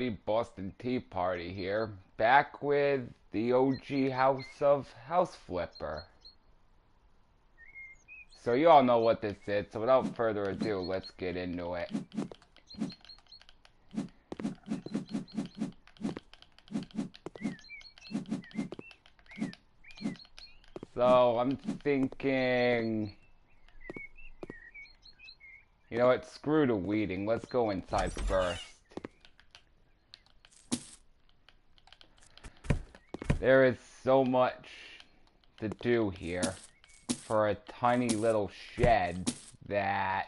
Boston Tea Party here, back with the OG House Flipper. So you all know what this is, so without further ado, let's get into it. So I'm thinking, you know what, screw the weeding, let's go inside first. There is so much to do here for a tiny little shed that,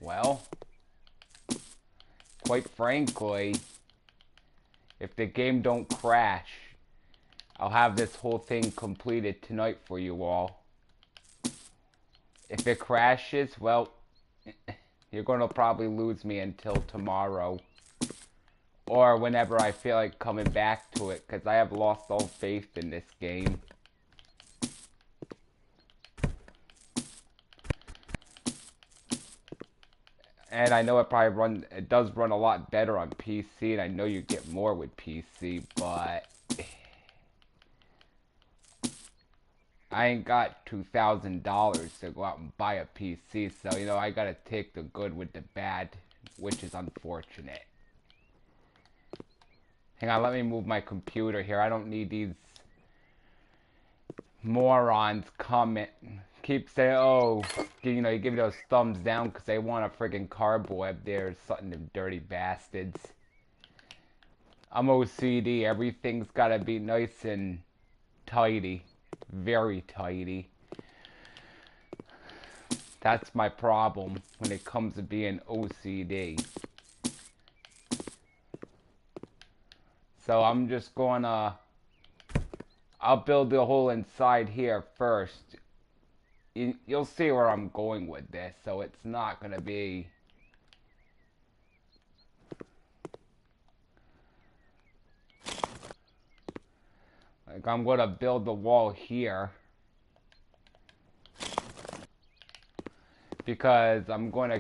well, quite frankly, if the game don't crash, I'll have this whole thing completed tonight for you all. If it crashes, well, you're gonna probably lose me until tomorrow. Or whenever I feel like coming back to it, because I have lost all faith in this game. And I know it does run a lot better on PC, and I know you get more with PC, but I ain't got $2,000 to go out and buy a PC, so, you know, I gotta take the good with the bad, which is unfortunate. Hang on, let me move my computer here. I don't need these morons keep saying, oh, you know, you give those thumbs down because they want a friggin' cardboard there or something, them dirty bastards. I'm OCD. Everything's gotta be nice and tidy. Very tidy. That's my problem when it comes to being OCD. So I'm just gonna, I'll build the whole inside here first. You'll see where I'm going with this, so it's not gonna be like I'm gonna build the wall here because I'm gonna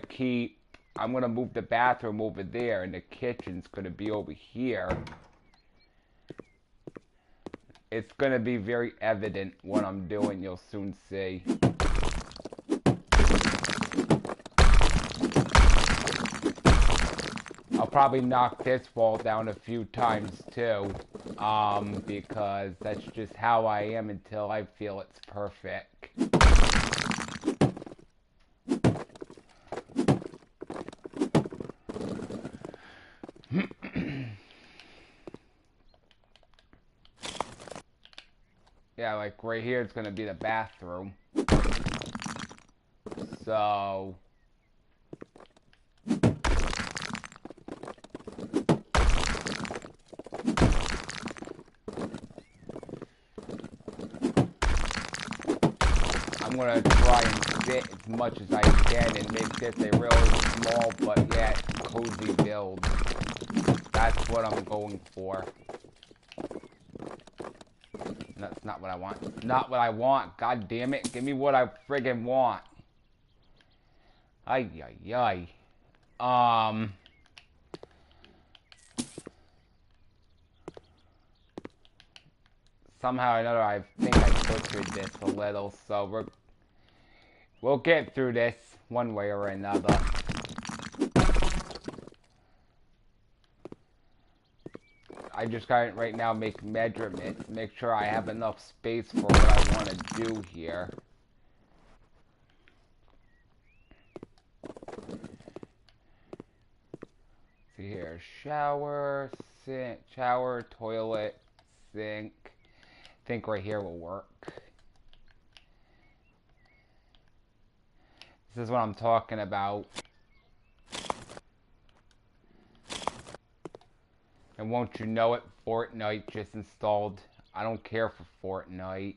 move the bathroom over there and the kitchen's gonna be over here. It's gonna be very evident what I'm doing, you'll soon see. I'll probably knock this wall down a few times too, because that's just how I am until I feel it's perfect. Yeah, like right here it's gonna be the bathroom. So I'm gonna try and fit as much as I can and make this a really small but yet cozy build. That's what I'm going for. That's not what I want. Not what I want. God damn it. Give me what I friggin' want. Ay, ay, ay. Somehow or another, I think I butchered this a little, so we'll get through this one way or another. I just gotta right now make measurements, make sure I have enough space for what I want to do here. See here, shower, sink, shower, toilet, sink. I think right here will work. This is what I'm talking about. And won't you know it, Fortnite just installed. I don't care for Fortnite.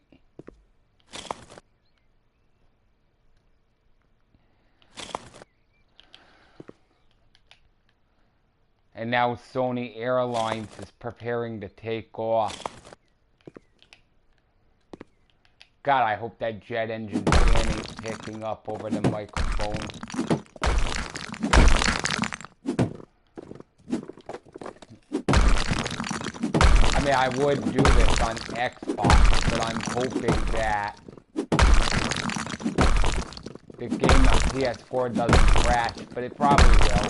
And now Sony Airlines is preparing to take off. God, I hope that jet engine fan ain't picking up over the microphone. mean, I would do this on Xbox, but I'm hoping that the game on PS4 doesn't crash, but it probably will.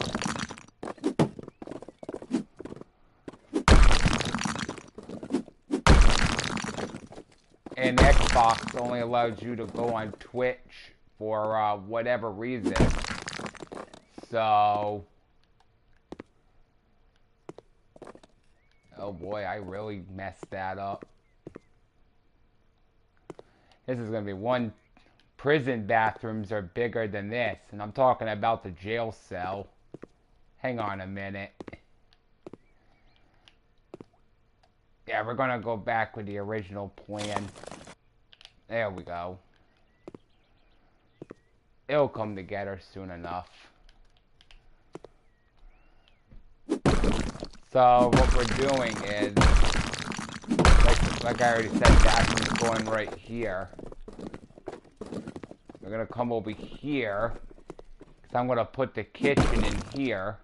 And Xbox only allows you to go on Twitch for whatever reason. So, oh boy, I really messed that up. This is going to be one. Prison bathrooms are bigger than this, and I'm talking about the jail cell. Hang on a minute. Yeah, we're going to go back with the original plan. There we go. It'll come together soon enough. So what we're doing is, like I already said, bathroom's going right here. We're gonna come over here, because I'm gonna put the kitchen in here.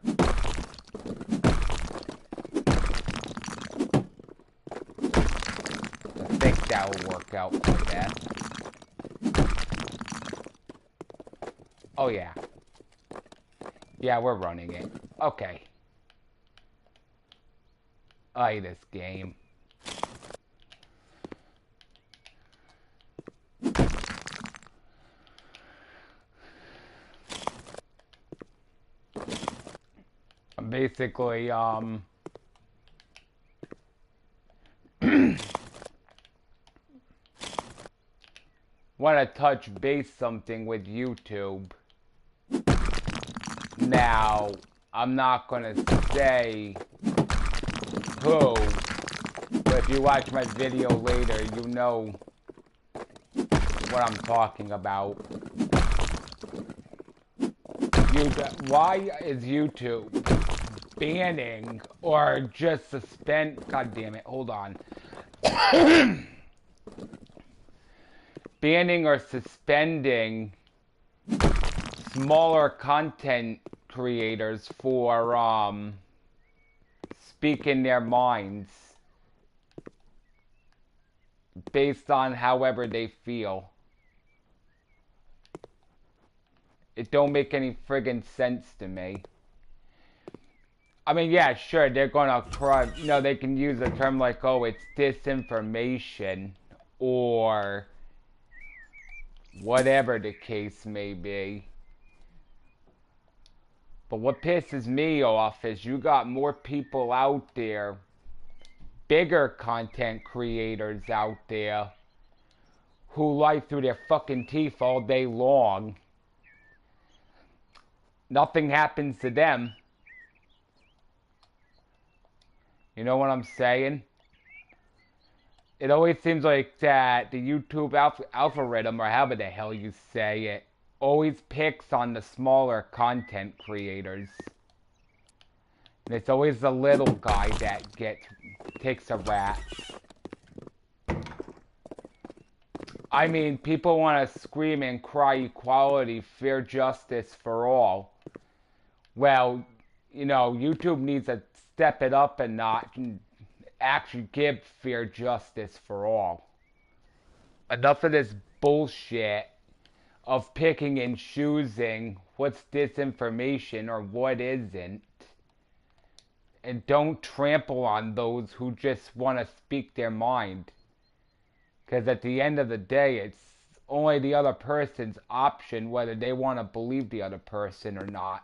I think that will work out for the best. Oh yeah. Yeah, we're running it. Okay. I hate this game. I'm basically, want to touch base something with YouTube. Now, I'm not going to say who, but if you watch my video later, you know what I'm talking about. Why is YouTube banning or just God damn it, hold on. Banning or suspending smaller content creators for speaking their minds based on however they feel? It don't make any friggin' sense to me. I mean, yeah, sure, they're gonna try, you know, they can use a term like, oh, it's disinformation, or whatever the case may be. But what pisses me off is you got more people out there, bigger content creators out there, who lie through their fucking teeth all day long. Nothing happens to them. You know what I'm saying? It always seems like that the YouTube algorithm, or however the hell you say it, always picks on the smaller content creators. And it's always the little guy that takes a rap. I mean, people want to scream and cry equality, fair justice for all. Well, you know, YouTube needs to step it up a notch and actually give fair justice for all. Enough of this bullshit of picking and choosing what's disinformation or what isn't. And don't trample on those who just want to speak their mind. Because at the end of the day, it's only the other person's option whether they want to believe the other person or not.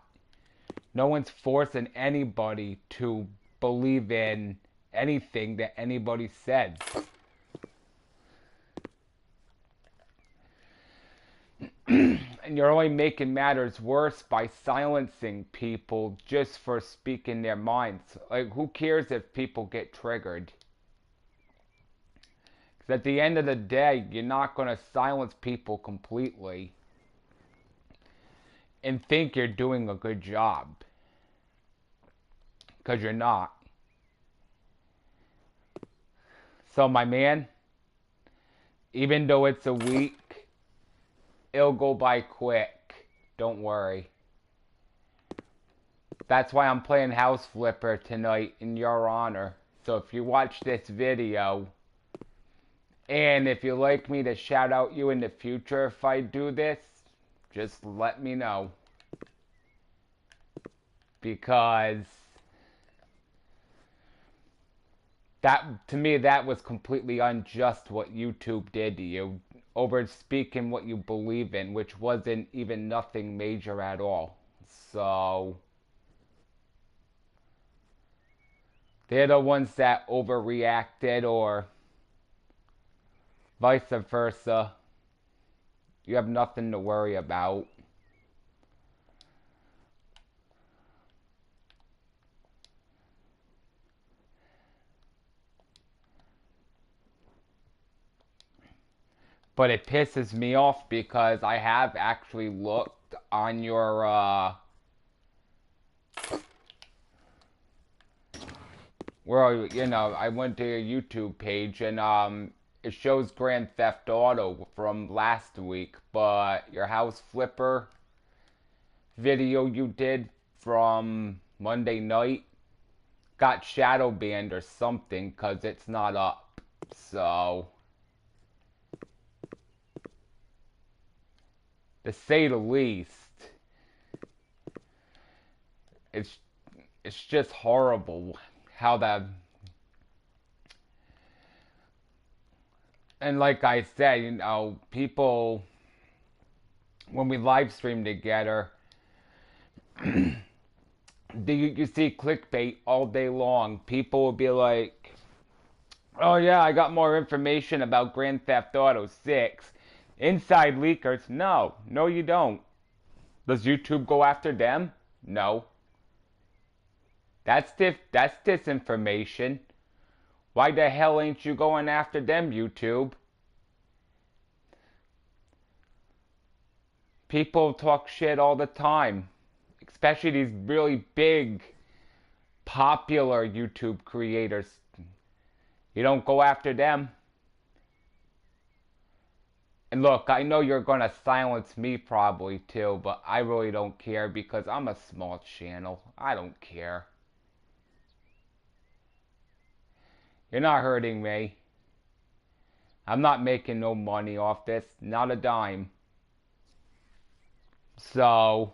No one's forcing anybody to believe in anything that anybody said. And you're only making matters worse by silencing people just for speaking their minds. Like, who cares if people get triggered? Because at the end of the day, you're not going to silence people completely and think you're doing a good job. Because you're not. So, my man, even though it's a week, it'll go by quick. Don't worry. That's why I'm playing House Flipper tonight in your honor. So if you watch this video, and if you'd like me to shout out you in the future if I do this, just let me know. Because that, to me, that was completely unjust what YouTube did to you. Over speaking what you believe in, which wasn't even nothing major at all. So they're the ones that overreacted, or vice versa. You have nothing to worry about. But it pisses me off because I have actually looked on your, where, you know, I went to your YouTube page and, it shows Grand Theft Auto from last week, but your house flipper video you did from Monday night got shadow banned or something because it's not up. So, to say the least, it's just horrible how that. And like I said, you know, people, when we live stream together, you see clickbait all day long. People will be like, oh yeah, I got more information about Grand Theft Auto 6. Inside leakers, no, you don't. Does YouTube go after them? No. That's disinformation. Why the hell ain't you going after them, YouTube? People talk shit all the time. Especially these really big, popular YouTube creators. You don't go after them. And look, I know you're gonna silence me probably too, but I really don't care because I'm a small channel. I don't care. You're not hurting me. I'm not making no money off this. Not a dime. So,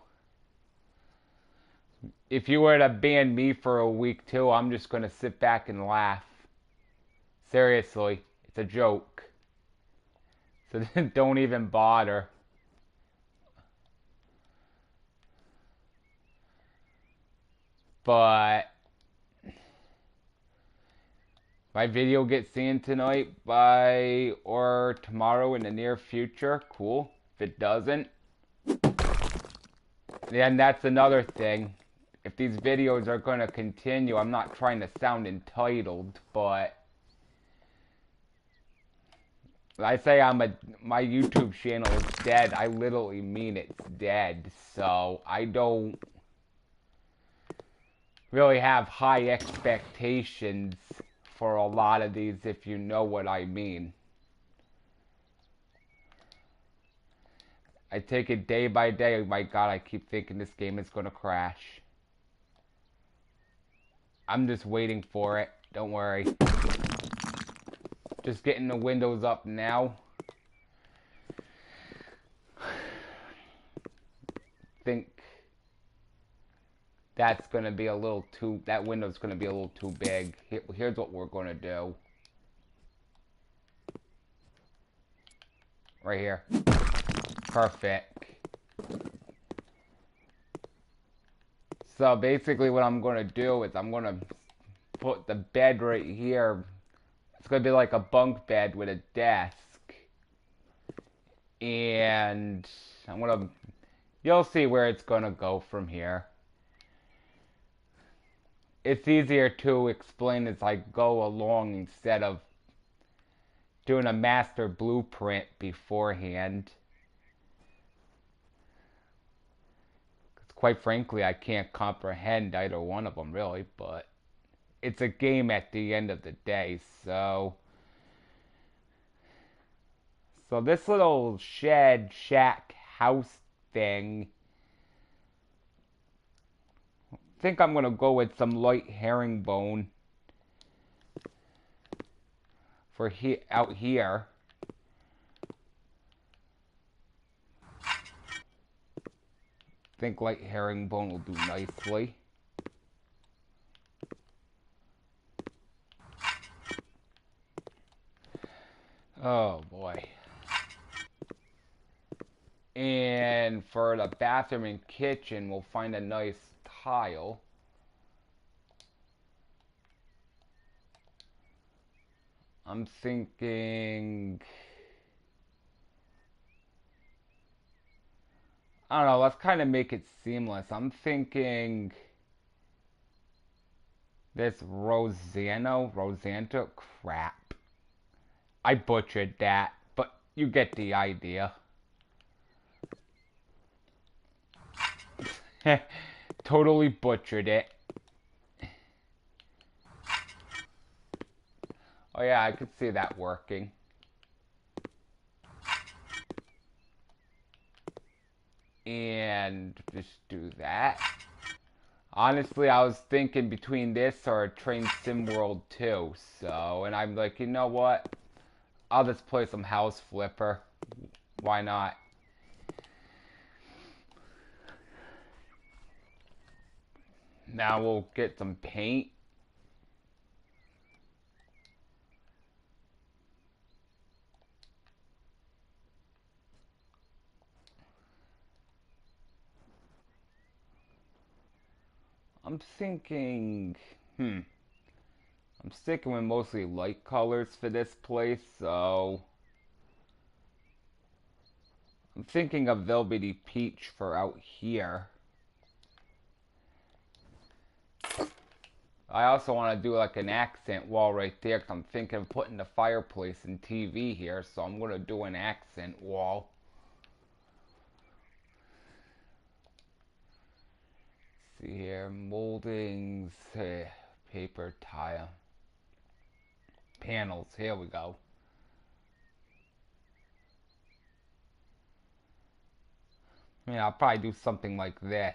if you were to ban me for a week too, I'm just going to sit back and laugh. Seriously, it's a joke. So don't even bother. But my video gets seen tonight or tomorrow in the near future, cool. If it doesn't, then that's another thing. If these videos are going to continue, I'm not trying to sound entitled, but when I say my YouTube channel is dead, I literally mean it's dead. So I don't really have high expectations for a lot of these, if you know what I mean. I take it day by day. Oh my god, I keep thinking this game is gonna crash. I'm just waiting for it. Don't worry. Just getting the windows up now. Think that's gonna be a little too. That window's gonna be a little too big. Here's what we're gonna do. Right here. Perfect. So basically what I'm going to do is I'm going to put the bed right here. It's going to be like a bunk bed with a desk. And I'm going to, you'll see where it's going to go from here. It's easier to explain as I go along instead of doing a master blueprint beforehand. Quite frankly, I can't comprehend either one of them, really, but it's a game at the end of the day, so this little shed, shack, house thing, I think I'm going to go with some light herringbone. for out here. Think light herringbone will do nicely. Oh boy. And for the bathroom and kitchen, we'll find a nice tile. I'm thinking, I don't know, let's kind of make it seamless. I'm thinking this Rosanta, crap. I butchered that, but you get the idea. Totally butchered it. Oh yeah, I could see that working. And just do that. Honestly, I was thinking between this or a Train Sim World 2. So, and I'm like, you know what? I'll just play some House Flipper. Why not? Now we'll get some paint. I'm thinking, I'm sticking with mostly light colors for this place, so I'm thinking of Velvety Peach for out here. I also want to do like an accent wall right there, because I'm thinking of putting the fireplace and TV here, so I'm going to do an accent wall. See here, moldings, paper, tile, panels, here we go. I mean, I'll probably do something like this.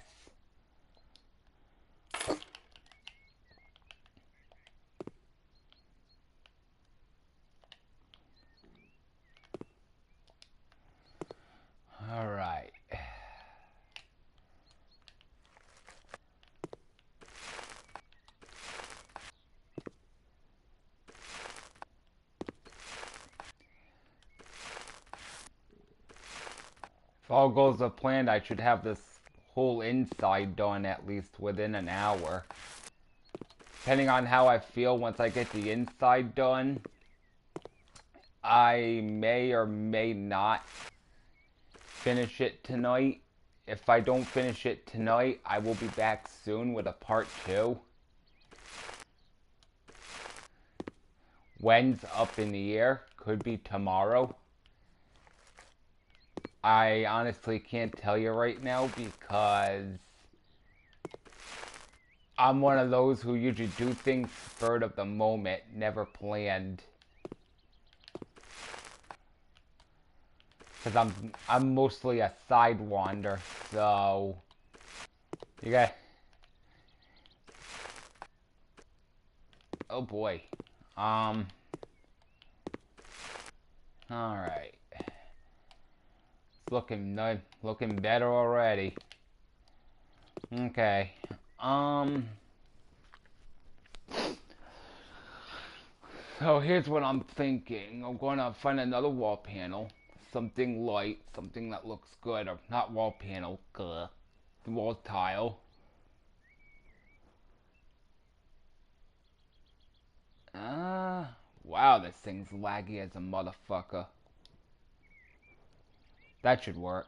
Alright. If all goes as planned, I should have this whole inside done at least within an hour. Depending on how I feel once I get the inside done, I may or may not finish it tonight. If I don't finish it tonight, I will be back soon with a part 2. When's up in the air? Could be tomorrow. I honestly can't tell you right now because I'm one of those who usually do things spurred of the moment, never planned. Because I'm mostly a sidewander, so you got. Oh boy. All right. It's looking better already. Okay. So here's what I'm thinking. I'm gonna find another wall panel. Something light, something that looks good, or not wall panel, wall tile. Wow, this thing's laggy as a motherfucker. That should work.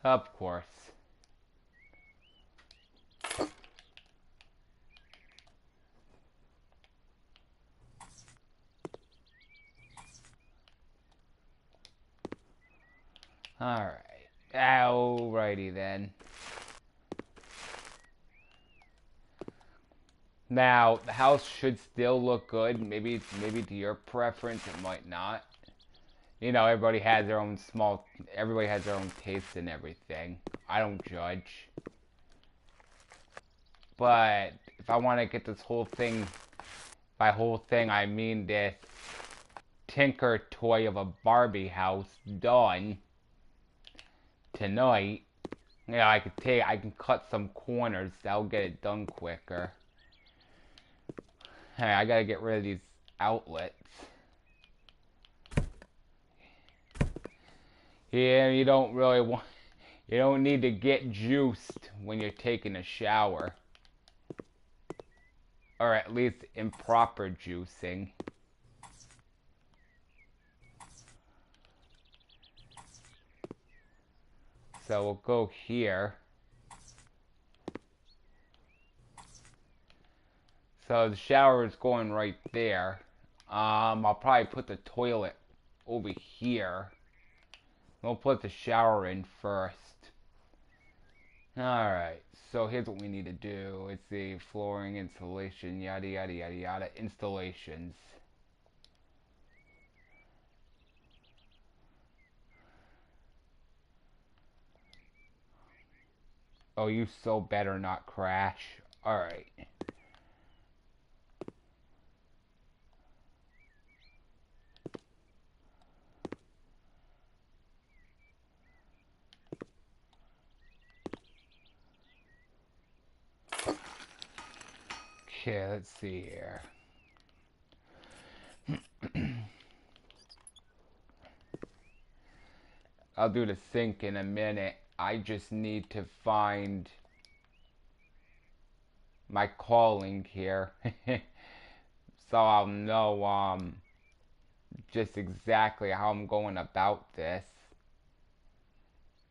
Of course. Alright. Alrighty then. Now, the house should still look good. Maybe to your preference, it might not. You know, everybody has their own everybody has their own taste in everything. I don't judge. But if I want to get this whole thing, by whole thing I mean this Tinker toy of a Barbie house done tonight, yeah, I can cut some corners. That'll get it done quicker. Hey, I gotta get rid of these outlets. Yeah, you don't need to get juiced when you're taking a shower. Or at least improper juicing. So we'll go here. So the shower is going right there. I'll probably put the toilet over here. We'll put the shower in first. Alright, so here's what we need to do. It's the flooring installation, yada yada yada yada, installations. Oh, you so better not crash. Alright. Okay, let's see here. I'll do the sink in a minute. I just need to find my calling here. So I'll know just exactly how I'm going about this.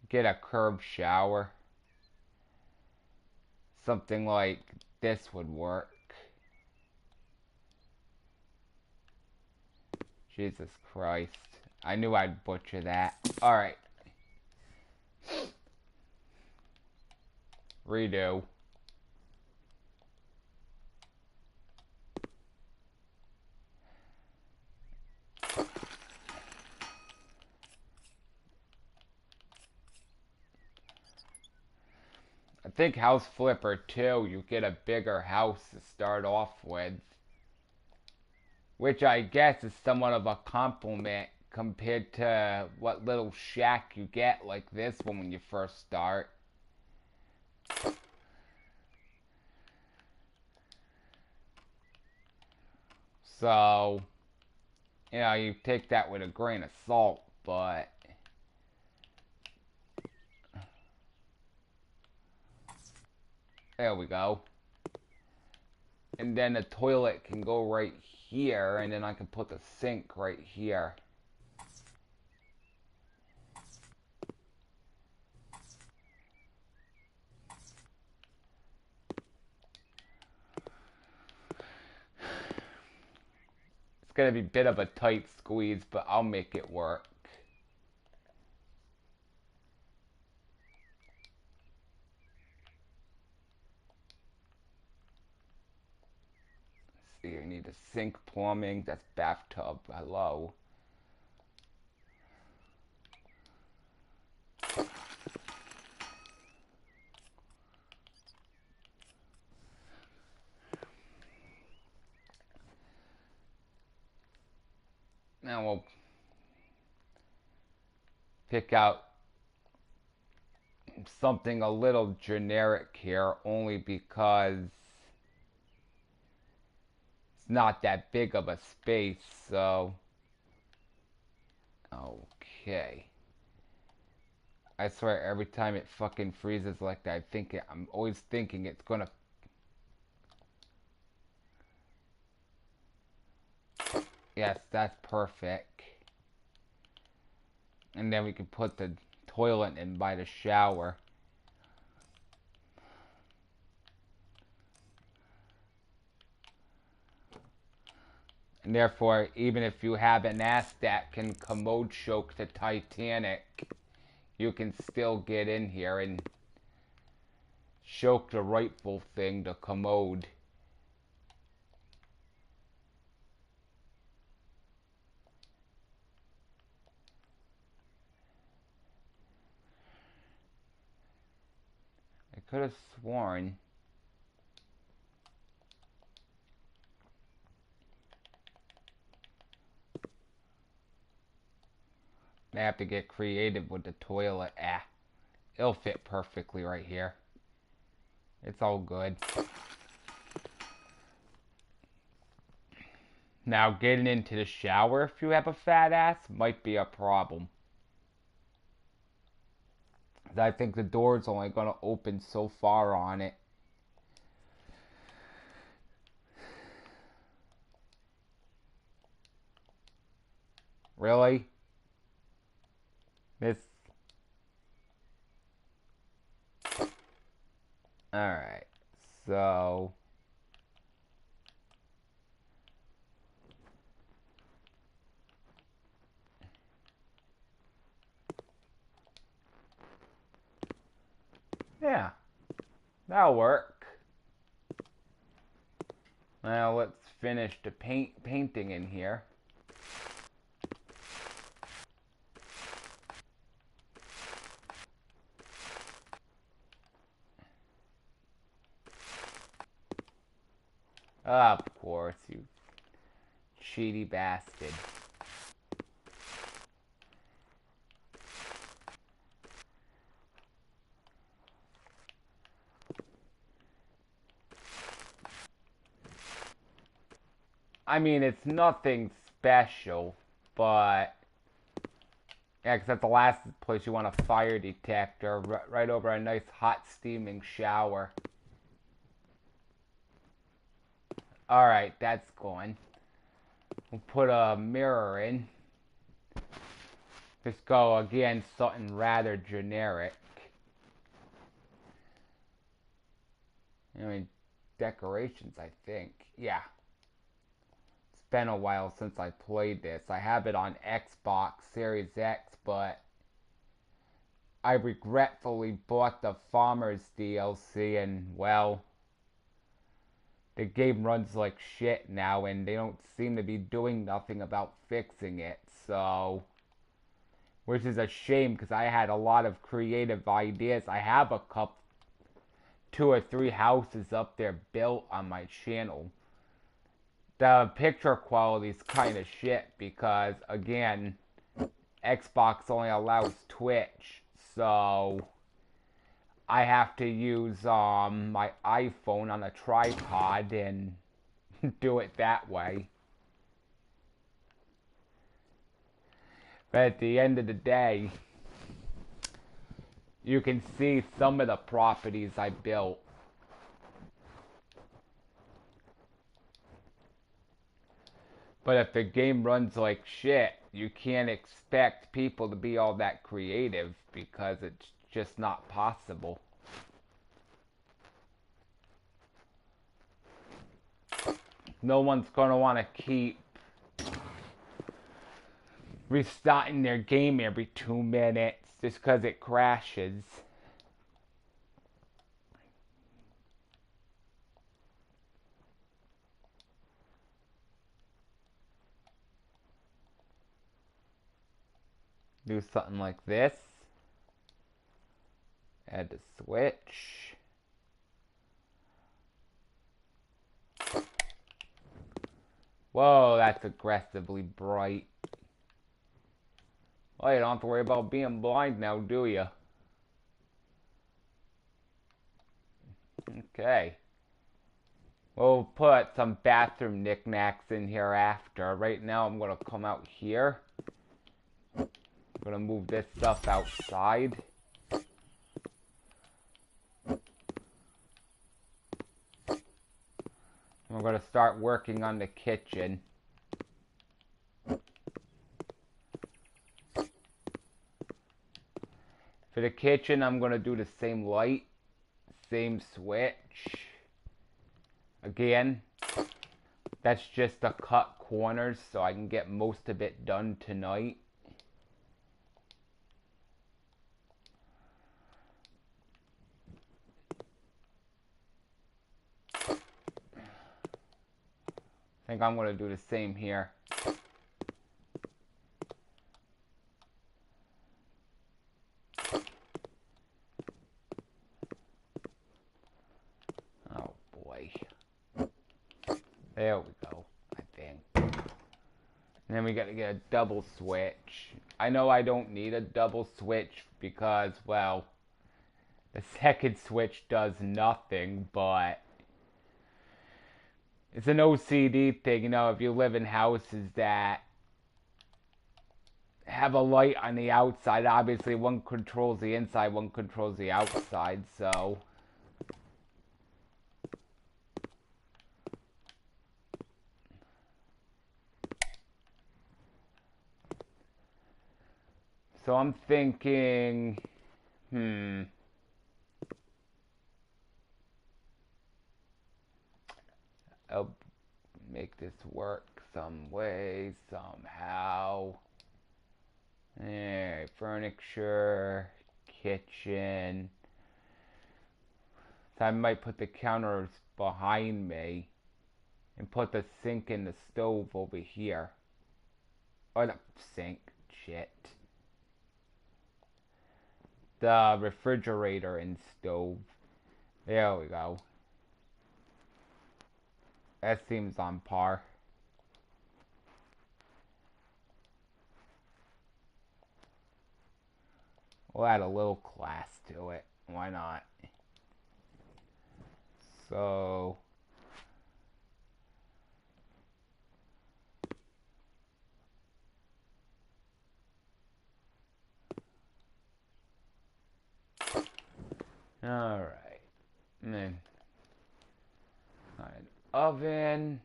Get a curb shower. Something like this would work. Jesus Christ. I knew I'd butcher that. Alright. Redo. I think House Flipper too, you get a bigger house to start off with. Which I guess is somewhat of a compliment compared to what little shack you get like this one when you first start. So, you know, you take that with a grain of salt, but there we go. And then the toilet can go right here, and then I can put the sink right here. It's gonna be a bit of a tight squeeze, but I'll make it work. Let's see, you need the sink plumbing, that's bathtub, hello. Now we'll pick out something a little generic here, only because it's not that big of a space, so... Okay. I swear, every time it fucking freezes like that, I'm always thinking it's gonna... Yes, that's perfect. And then we can put the toilet in by the shower. And therefore, even if you have an ass that can commode choke the Titanic, you can still get in here and choke the rightful thing, the commode. could have sworn. I have to get creative with the toilet. It'll fit perfectly right here. It's all good. Now, getting into the shower if you have a fat ass might be a problem. I think the door's only going to open so far on it. Really? This... Alright, so... Yeah, that'll work. Now let's finish the painting in here. Of course, you cheaty bastard. I mean, it's nothing special, but... Yeah, because that's the last place you want a fire detector, right over a nice hot steaming shower. Alright, that's going. We'll put a mirror in. Just go, again, something rather generic. I mean, decorations, I think. Yeah. It's been a while since I played this. I have it on Xbox Series X, but I regretfully bought the Farmers DLC, and, well, the game runs like shit now, and they don't seem to be doing nothing about fixing it, so... Which is a shame, because I had a lot of creative ideas. I have a couple, 2 or 3 houses up there built on my channel. The picture quality is kind of shit, because, again, Xbox only allows Twitch, so... I have to use my iPhone on a tripod and do it that way. But at the end of the day, you can see some of the properties I built. But if the game runs like shit, you can't expect people to be all that creative, because it's just not possible. No one's going to want to keep restarting their game every 2 minutes just because it crashes. Do something like this. Add the switch. Whoa, that's aggressively bright. Well, you don't have to worry about being blind now, do you? Okay. We'll put some bathroom knickknacks in here after. Right now, I'm going to come out here. I'm going to move this stuff outside. I'm going to start working on the kitchen. For the kitchen, I'm going to do the same light, same switch. Again, that's just to cut corners so I can get most of it done tonight. I think I'm going to do the same here. There we go, I think. And then we gotta get a double switch. I know I don't need a double switch because, well, the second switch does nothing, but it's an OCD thing, you know, if you live in houses that have a light on the outside, obviously one controls the inside, one controls the outside, so... So I'm thinking, I'll make this work some way, somehow. Furniture, kitchen. So I might put the counters behind me and put the sink and the stove over here. Or the sink, shit. The refrigerator and stove. There we go. That seems on par. We'll add a little class to it. Why not? So... Alright. And then... an oven.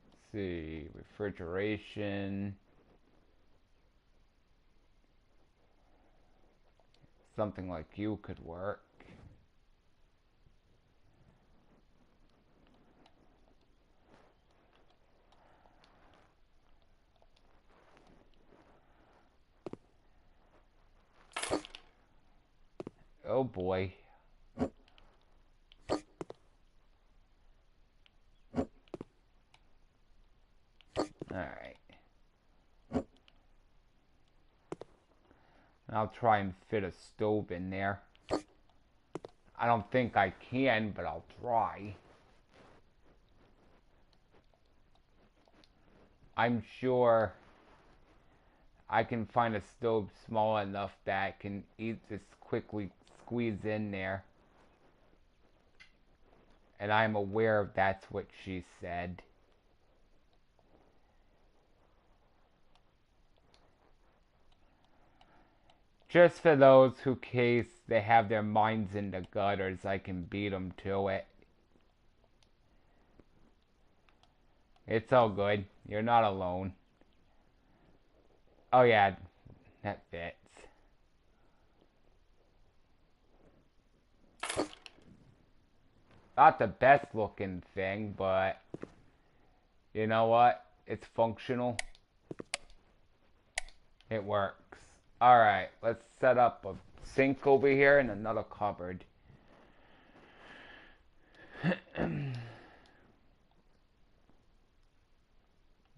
Let's see. Refrigeration. Something like you could work. Oh boy. Alright. I'll try and fit a stove in there. I don't think I can, but I'll try. I'm sure I can find a stove small enough that can just quickly squeeze in there. And I'm aware that's what she said. Just for those who case they have their minds in the gutters, I can beat them to it. It's all good. You're not alone. Oh yeah, that fits. Not the best looking thing, but you know what? It's functional. It works. Alright, let's set up a sink over here and another cupboard.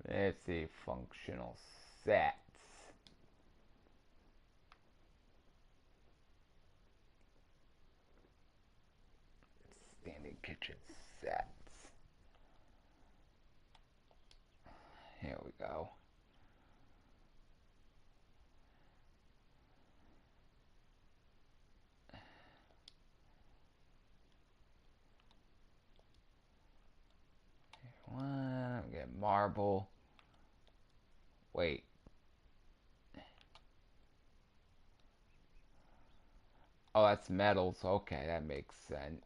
Let's see, functional sets. Standing kitchen sets. Here we go. One, get marble. Wait. Oh, that's metals. Okay, that makes sense.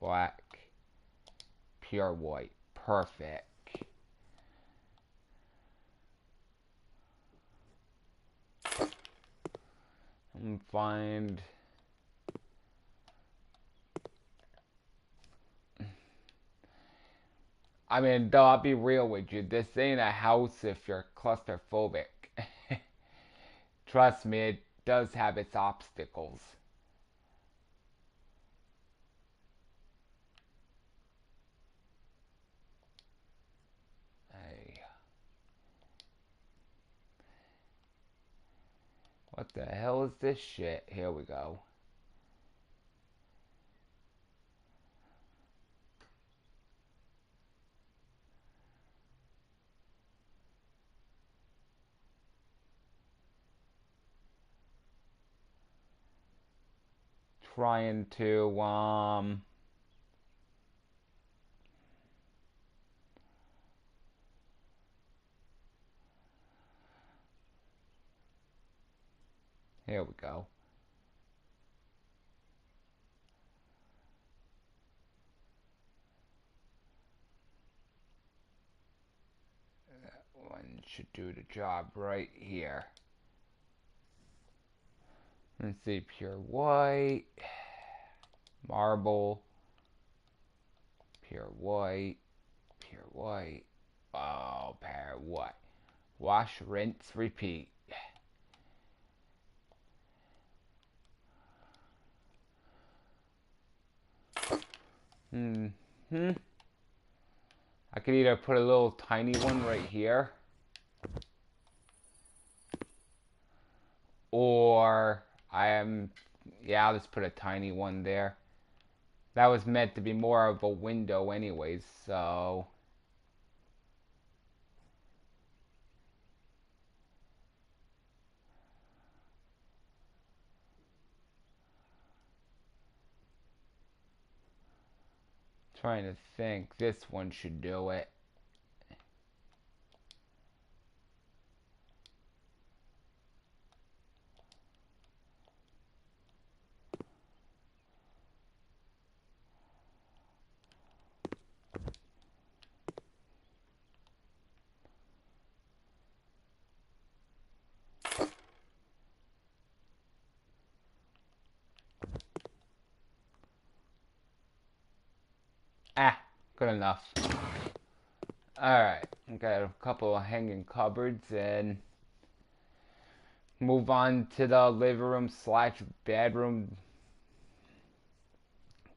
Black. Pure white. Perfect. I'm find... I mean, though, I'll be real with you. This ain't a house if you're claustrophobic. Trust me, it does have its obstacles. Hey. What the hell is this shit? Here we go. trying to here we go. That one should do the job right here. Let's see, pure white, marble, pure white, pure white. Oh, pure white. Wash, rinse, repeat. I could either put a little tiny one right here, or yeah, I'll just put a tiny one there. That was meant to be more of a window anyways, so. Trying to think, this one should do it. Ah, good enough. Alright, got a couple of hanging cupboards and move on to the living room slash bedroom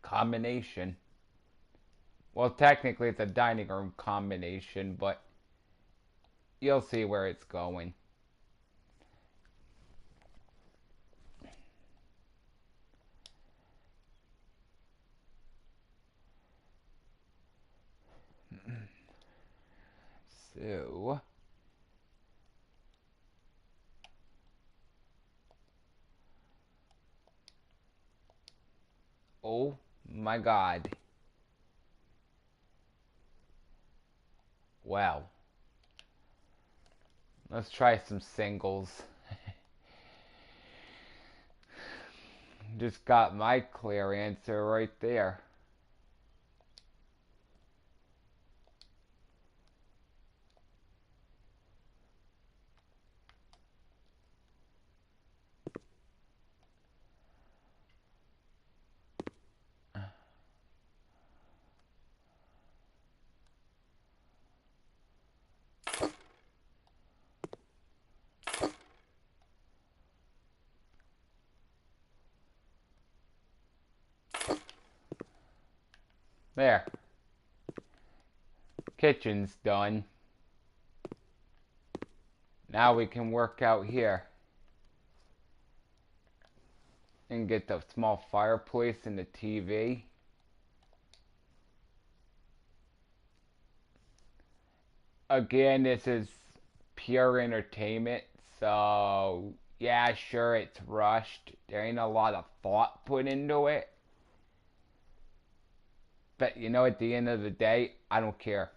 combination. Well, technically it's a dining room combination, but you'll see where it's going. So, oh my God. Well, let's try some singles. Just got my clear answer right there. There. Kitchen's done. Now we can work out here. And get the small fireplace and the TV. Again, this is pure entertainment, so yeah, sure, it's rushed. There ain't a lot of thought put into it. But you know, at the end of the day, I don't care.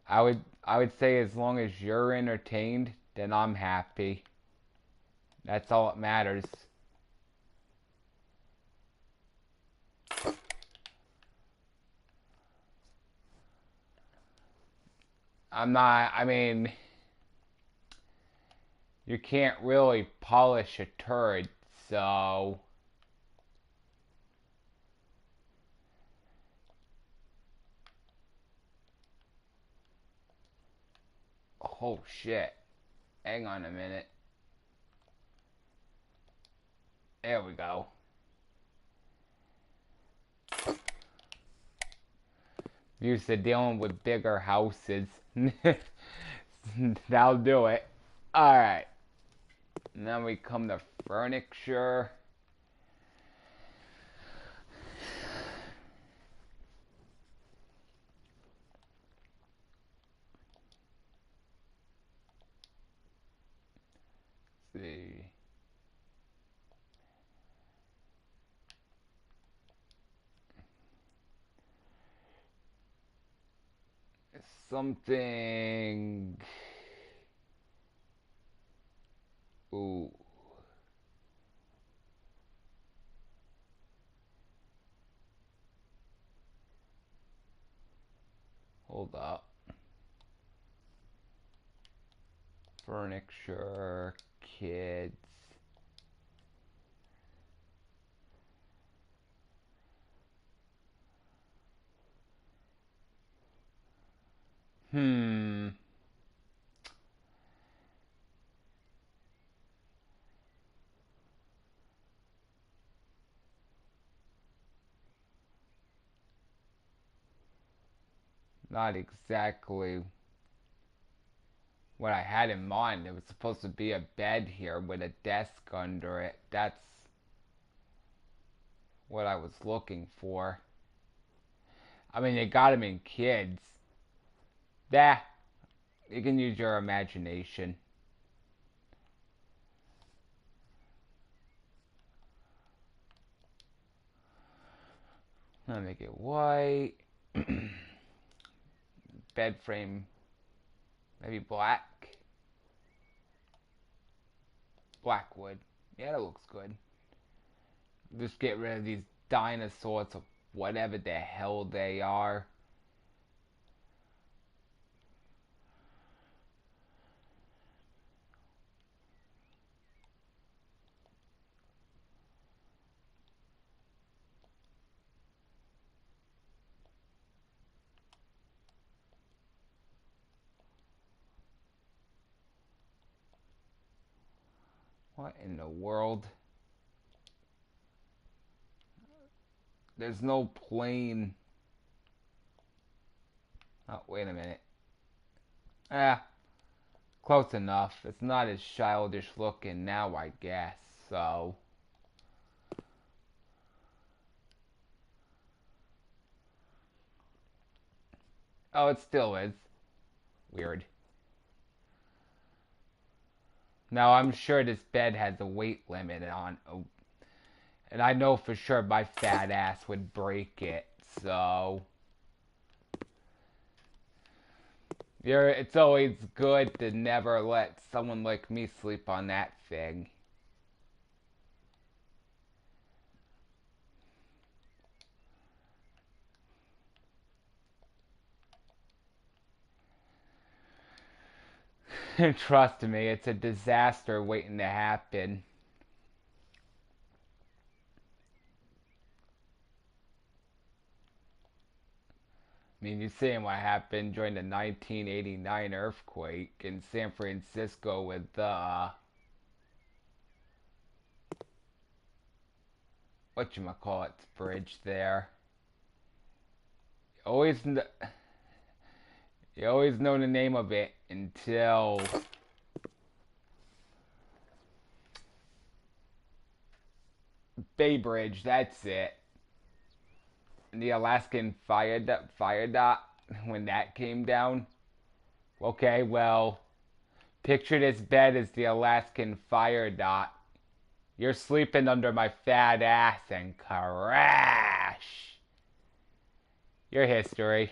I would say as long as you're entertained, then I'm happy. That's all that matters. I mean, you can't really polish a turd, so. Oh shit. Hang on a minute. There we go. Used to dealing with bigger houses. That'll do it. Alright. Now we come to furniture. see. Something. Ooh. Hold up. Furniture, kids. Not exactly what I had in mind. It was supposed to be a bed here with a desk under it. That's what I was looking for. I mean, they got them in kids. Yeah, you can use your imagination. I'll make it white. Bed frame, maybe black. Black wood. Yeah, that looks good. Just get rid of these dinosaurs or whatever the hell they are. What in the world? There's no plane. Oh, wait a minute. Close enough. It's not as childish looking now, I guess. So. Oh, it still is. Weird. Now, I'm sure this bed has a weight limit on. And I know for sure my fat ass would break it. So. It's always good to never let someone like me sleep on that thing. Trust me, it's a disaster waiting to happen. I mean, you're seeing what happened during the 1989 earthquake in San Francisco with the whatchamacallit's bridge there. Always, you always know the name of it until Bay Bridge. That's it. And the Alaskan fire dot when that came down. Okay, well, picture this bed as the Alaskan fire dot. You're sleeping under my fat ass and crash. Your history.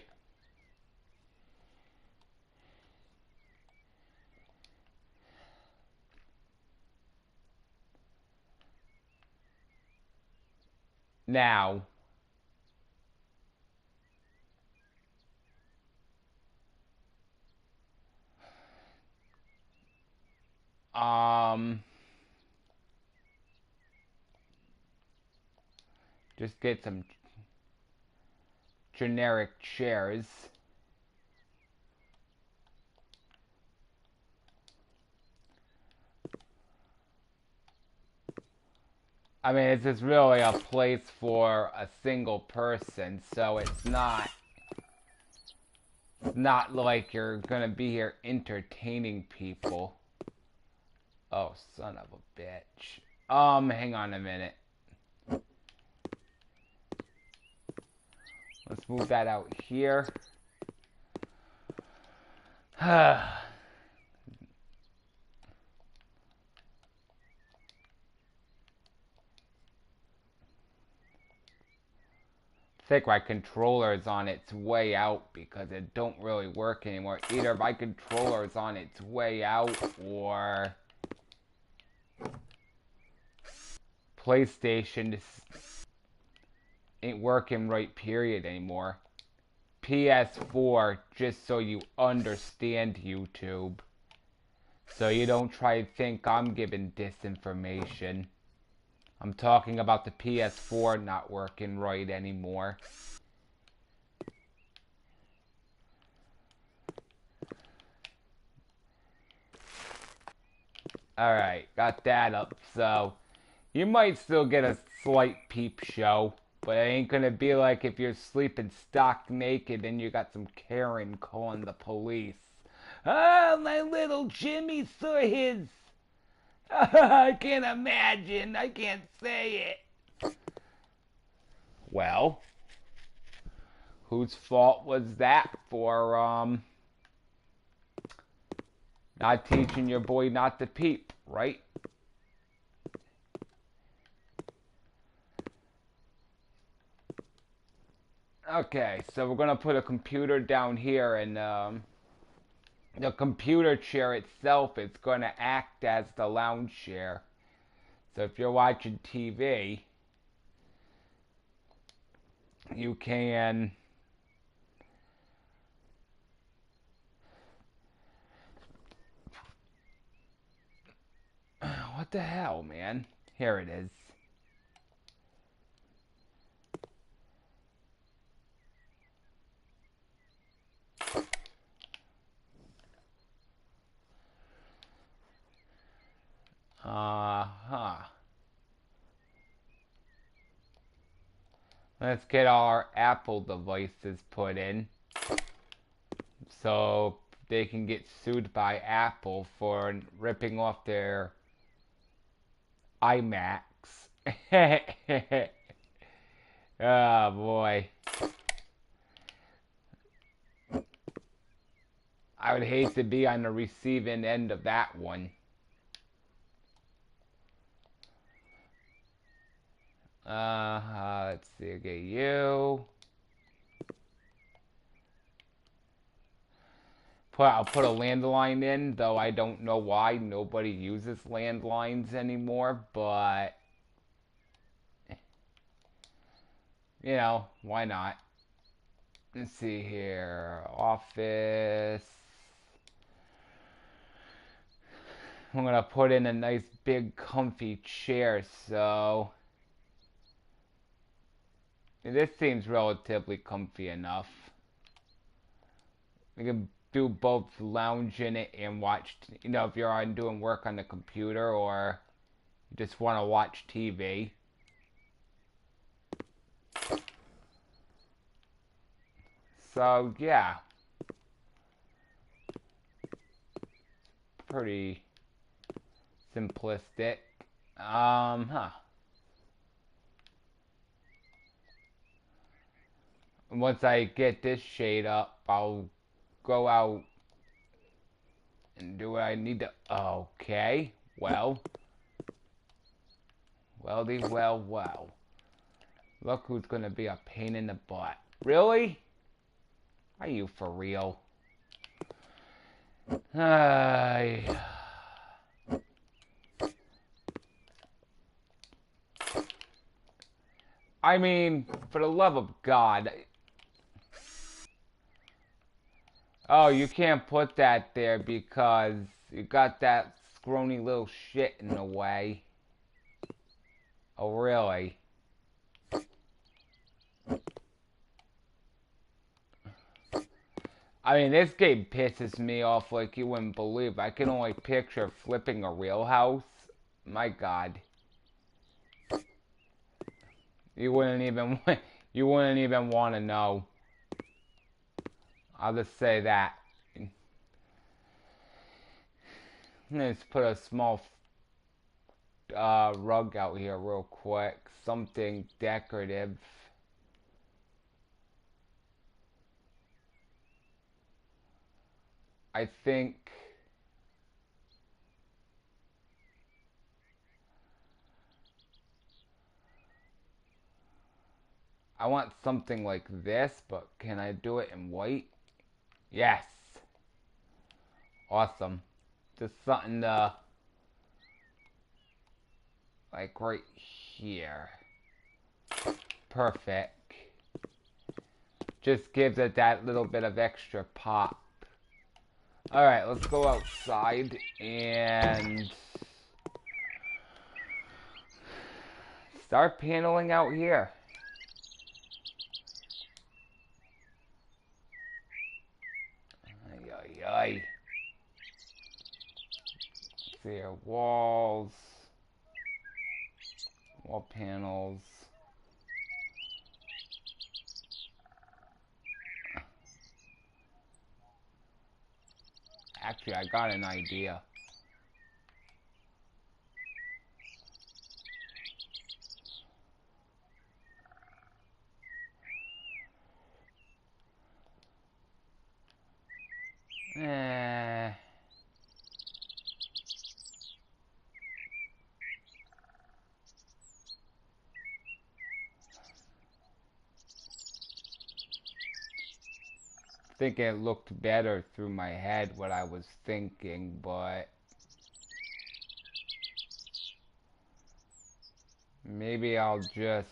Now, just get some generic chairs. I mean, it's just really a place for a single person, so it's not like you're gonna be here entertaining people. Oh, son of a bitch. Hang on a minute. Let's move that out here. think my controller is on its way out because it don't really work anymore. Either my controller is on its way out or PlayStation just ain't working right period anymore. PS4, just so you understand, YouTube. So you don't try to think I'm giving disinformation. I'm talking about the PS4 not working right anymore. Alright, got that up. So, you might still get a slight peep show. But it ain't gonna be like if you're sleeping stock naked and you got some Karen calling the police. Oh, my little Jimmy saw his. I can't imagine. I can't say it. Well, whose fault was that for, not teaching your boy not to peep, right? Okay, so we're gonna put a computer down here, and the computer chair itself is gonna act as the lounge chair. So if you're watching TV, you can what the hell, man? Here it is. Uh-huh. Let's get our Apple devices put in so they can get sued by Apple for ripping off their iMacs. Oh boy. I would hate to be on the receiving end of that one. Let's see, okay, you. I'll put a landline in, though I don't know why nobody uses landlines anymore, but, you know, why not? Let's see here, office. I'm gonna put in a nice big comfy chair, so this seems relatively comfy enough. We can do both lounge in it and watch, you know, if you're on doing work on the computer or you just want to watch TV. So, yeah. Pretty simplistic. Once I get this shade up, I'll go out and do what I need to. Okay. Well. Well. Look who's gonna be a pain in the butt. Really? Are you for real? I mean, for the love of God. Oh, you can't put that there because you got that scrawny little shit in the way. Oh, really? I mean, this game pisses me off like you wouldn't believe. I can only picture flipping a real house. My God. You wouldn't even want to know. I'll just say that. Let's put a small rug out here real quick. Something decorative. I think I want something like this, but can I do it in white? Yes. Awesome. Just something like right here. Perfect. Just gives it that little bit of extra pop. Alright, let's go outside and start paneling out here. Ay, ay, ay. See our walls, wall panels. Actually, I got an idea. I think it looked better through my head what I was thinking, but maybe I'll just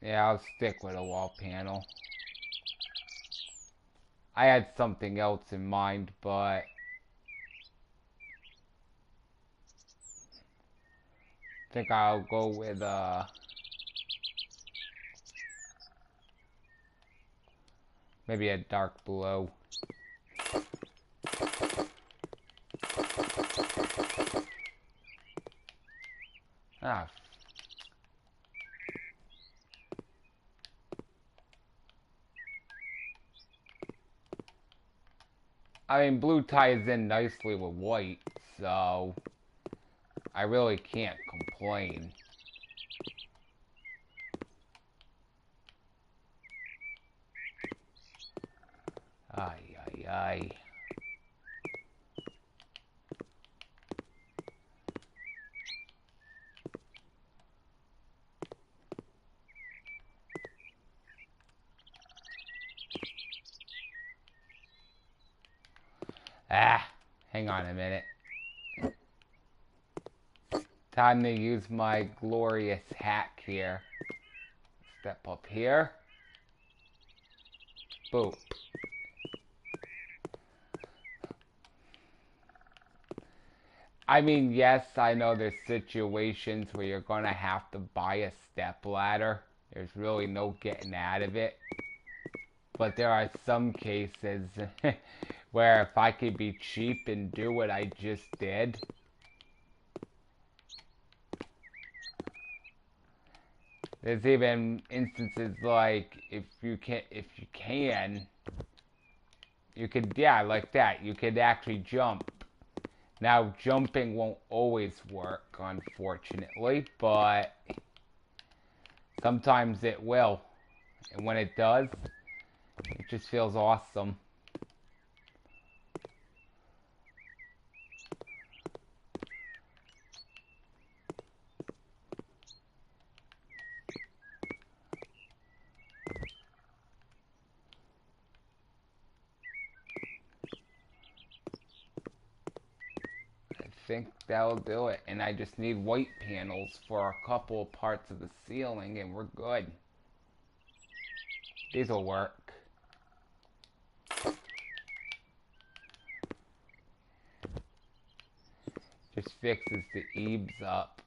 yeah, I'll stick with a wall panel. I had something else in mind, but I think I'll go with maybe a dark blue. Ah. I mean, blue ties in nicely with white, so I really can't complain. Ay, ay, ay. Ah, hang on a minute. Time to use my glorious hack here. Step up here. Boom. I mean, yes, I know there's situations where you're gonna have to buy a step ladder. There's really no getting out of it. But there are some cases where if I could be cheap and do what I just did, there's even instances like if you can, you could, yeah, like that. You could actually jump. Now, jumping won't always work, unfortunately, but sometimes it will. And when it does, it just feels awesome. I think that'll do it. And I just need white panels for a couple parts of the ceiling and we're good. These will work. Just fixes the eaves up.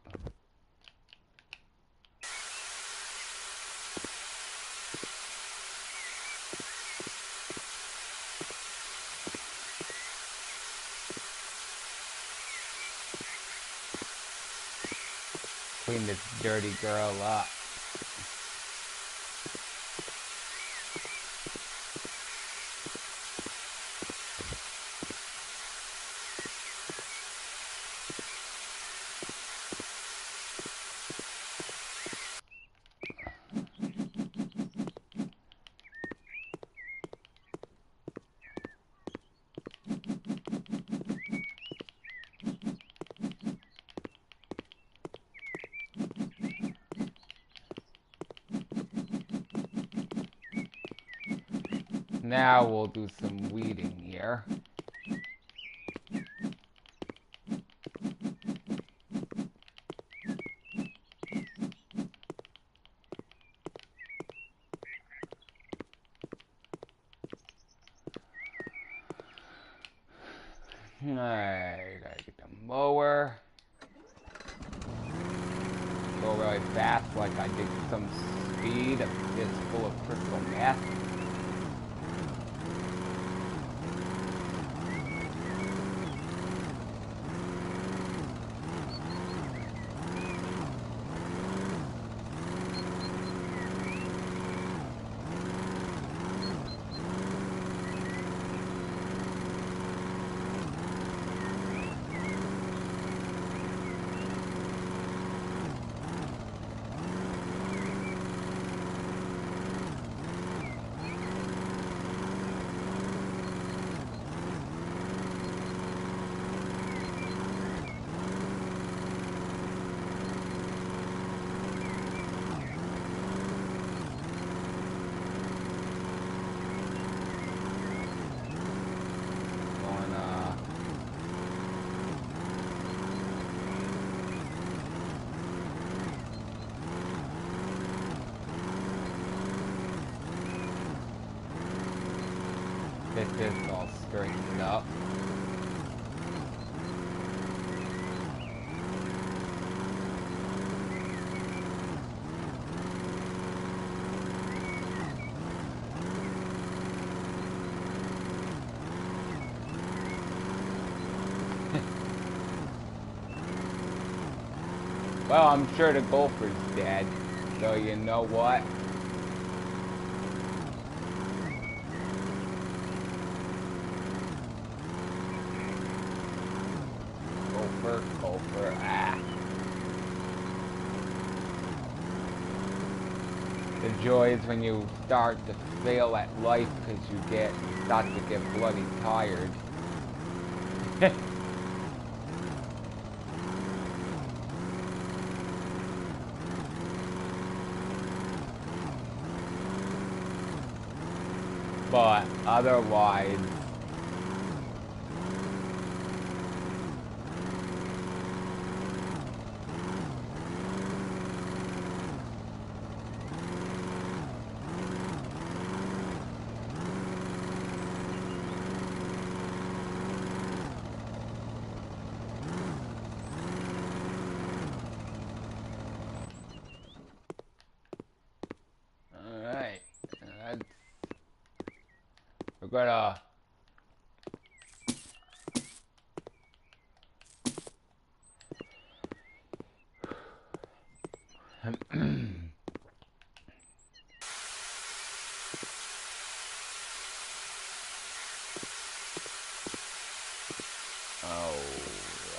Clean this dirty girl up. Now we'll do some weeding here. Alright, gotta get the mower. Go really fast like I did some speed. It's full of crystal meth. Get this all straightened up. Well, I'm sure the gopher's dead, so you know what? Gopher, ah. The joy is when you start to fail at life because you start to get bloody tired. But otherwise, alright, we're gonna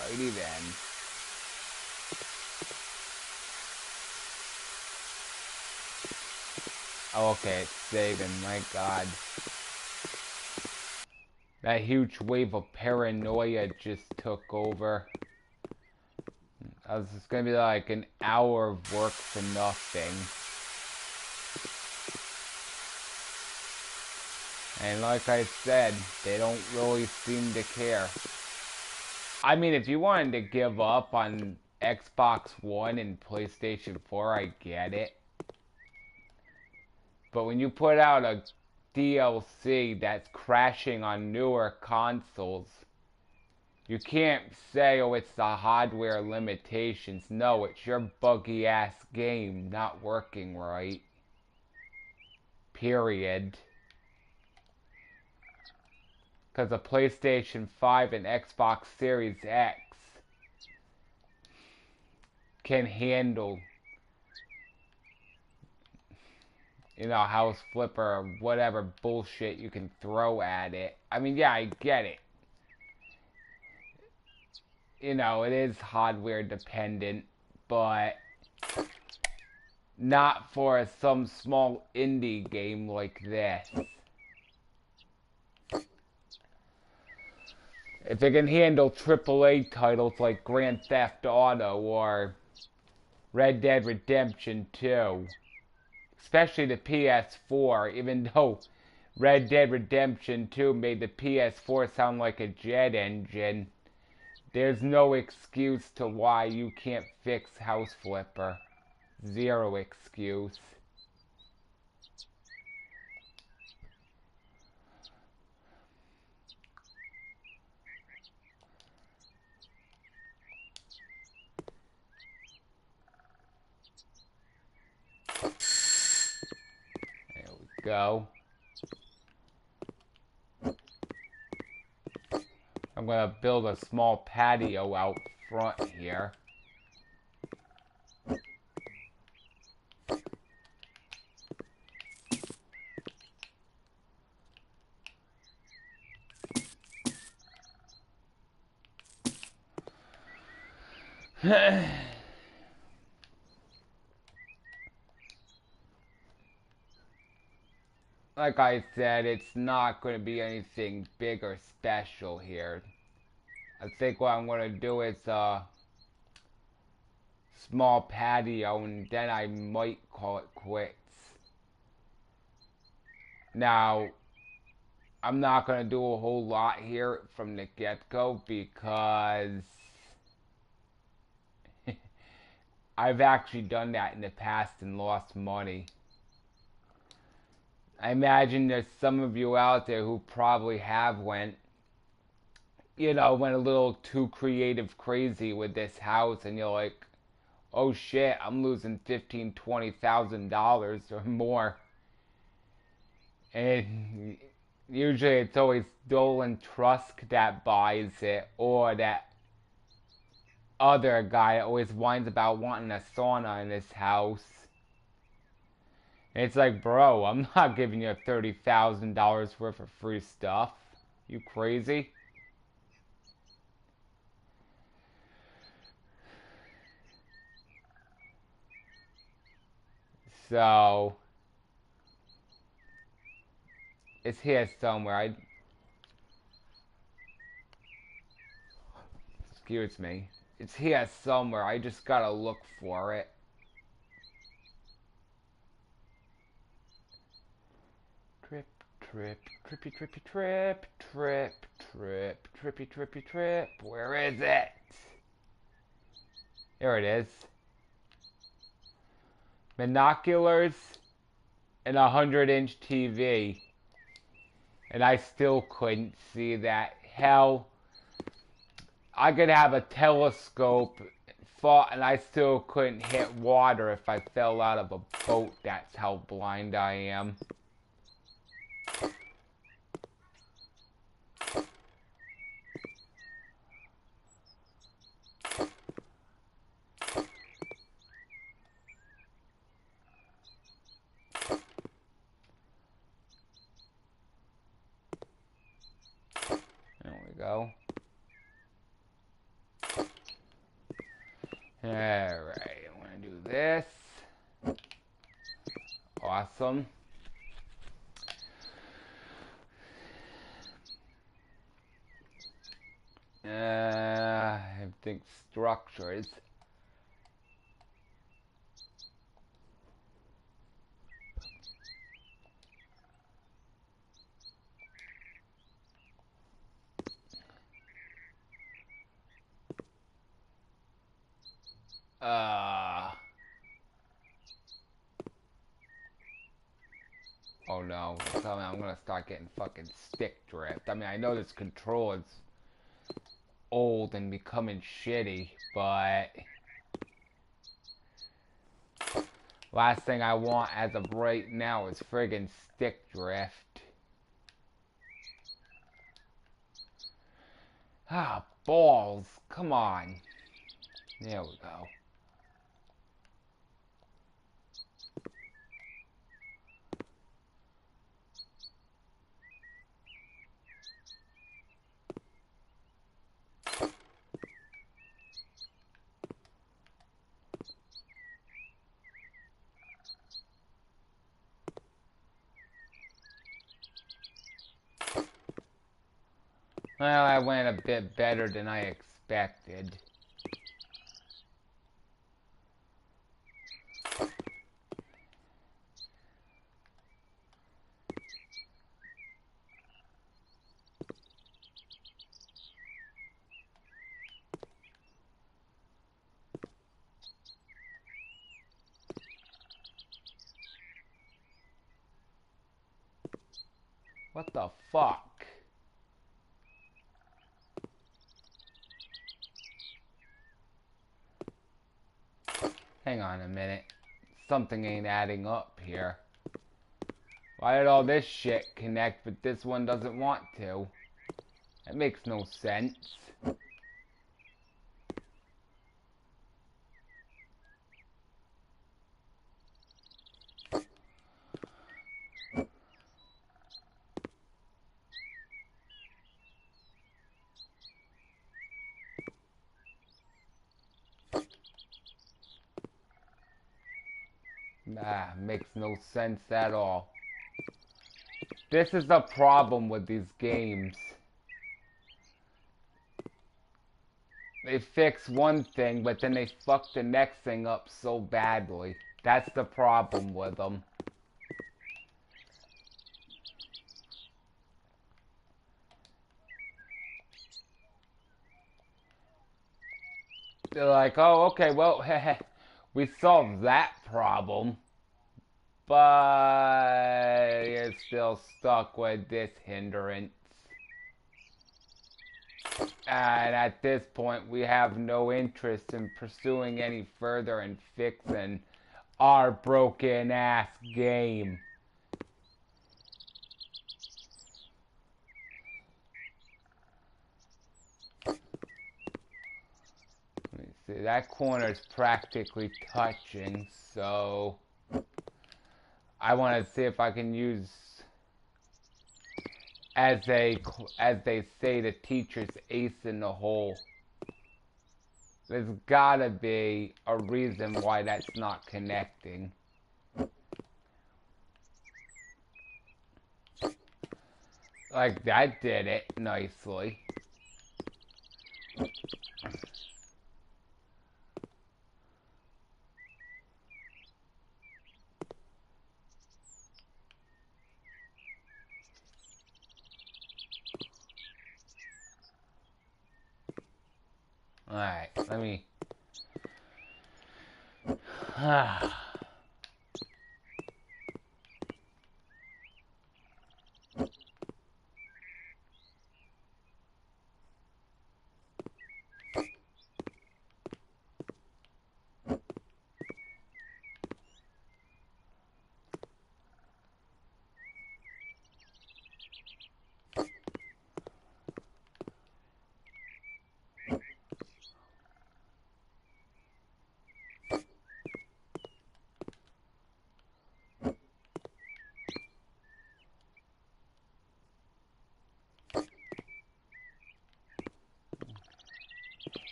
alrighty then. Oh, okay, it's saving, my god. That huge wave of paranoia just took over. It's gonna be like an hour of work for nothing. And like I said, they don't really seem to care. I mean, if you wanted to give up on Xbox One and PlayStation 4, I get it. But when you put out a DLC that's crashing on newer consoles, you can't say, oh, it's the hardware limitations. No, it's your buggy ass game not working right. Period. Because the PlayStation 5 and Xbox Series X can handle, you know, house flipper or whatever bullshit you can throw at it. I mean, yeah, I get it. You know, it is hardware dependent, but not for some small indie game like this. If it can handle AAA titles like Grand Theft Auto or Red Dead Redemption 2, especially the PS4, even though Red Dead Redemption 2 made the PS4 sound like a jet engine. There's no excuse to why you can't fix House Flipper. Zero excuse. There we go. I'm gonna build a small patio out front here. Like I said, it's not going to be anything big or special here. I think what I'm going to do is a small patio, and then I might call it quits. Now, I'm not going to do a whole lot here from the get-go because I've actually done that in the past and lost money. I imagine there's some of you out there who probably have went a little too creative crazy with this house, and you're like, oh shit, I'm losing $15,000-$20,000 or more. And usually it's always Dolan Trusk that buys it, or that other guy always whines about wanting a sauna in his house. And it's like, bro, I'm not giving you $30,000 worth of free stuff. You crazy? So, it's here somewhere. Excuse me. It's here somewhere. I just gotta look for it. Trip, trip, trippy, trippy, trip, trip, trip, trippy, trippy, trip. Where is it? There it is. Binoculars and a 100-inch TV. And I still couldn't see that. Hell, I could have a telescope and I still couldn't hit water if I fell out of a boat. That's how blind I am. There we go. Alright, I'm gonna do this. Awesome. I think structures. Oh no, I'm gonna start getting fucking stick drift. I mean, I know this control is old and becoming shitty, but last thing I want as of right now is friggin' stick drift. Ah, balls. Come on. There we go. Well, I went a bit better than I expected. What the fuck? Hang on a minute. Something ain't adding up here. Why did all this shit connect, but this one doesn't want to? That makes no sense. Nah, makes no sense at all. This is the problem with these games. They fix one thing, but then they fuck the next thing up so badly. That's the problem with them. They're like, oh, okay, well, we solved that problem. But you're still stuck with this hindrance. And at this point, we have no interest in pursuing any further and fixing our broken ass game. Let me see, that corner is practically touching, so I want to see if I can use, as they say, the teacher's ace in the hole. There's gotta be a reason why that's not connecting. Like, that did it nicely. Alright, let me...